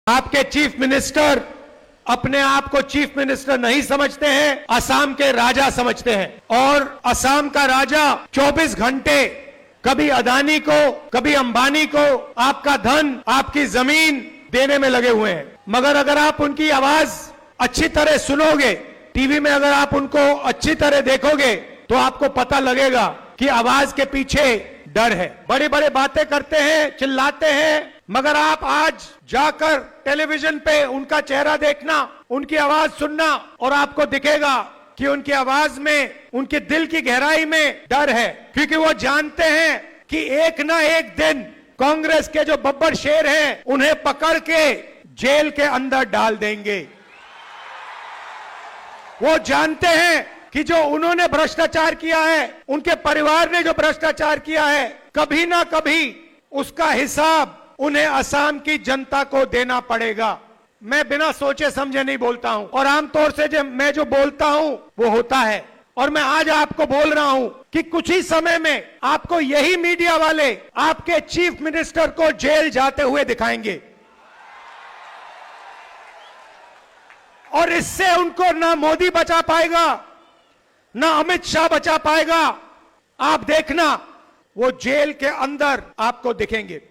आपके chief minister अपने आप को चीफ मिनिस्टर नहीं समझते हैं, असम के राजा समझते हैं। और असम का राजा 24 घंटे कभी अदानी को, कभी अंबानी को आपका धन, आपकी जमीन देने में लगे हुए हैं। मगर अगर आप उनकी आवाज अच्छी तरह सुनोगे, टीवी में अगर आप उनको अच्छी तरह देखोगे, तो आपको पता लगेगा कि आवाज के पीछे डर है। बड़ी बड़ी बातें करते हैं, चिल्लाते हैं, मगर आप आज जाकर टेलीविजन पे उनका चेहरा देखना, उनकी आवाज सुनना, और आपको दिखेगा कि उनकी आवाज में, उनके दिल की गहराई में डर है। क्योंकि वो जानते हैं कि एक ना एक दिन कांग्रेस के जो बब्बर शेर हैं, उन्हें पकड़ के जेल के अंदर डाल देंगे। वो जानते हैं कि जो उन्होंने भ्रष्टाचार किया है, उनके परिवार ने जो भ्रष्टाचार किया है, कभी ना कभी उसका हिसाब उन्हें असम की जनता को देना पड़ेगा। मैं बिना सोचे समझे नहीं बोलता हूं, और आमतौर से मैं जो बोलता हूं वो होता है। और मैं आज आपको बोल रहा हूं कि कुछ ही समय में आपको यही मीडिया वाले आपके चीफ मिनिस्टर को जेल जाते हुए दिखाएंगे, और इससे उनको ना मोदी बचा पाएगा, ना अमित शाह बचा पाएगा। आप देखना, वो जेल के अंदर आपको दिखेंगे।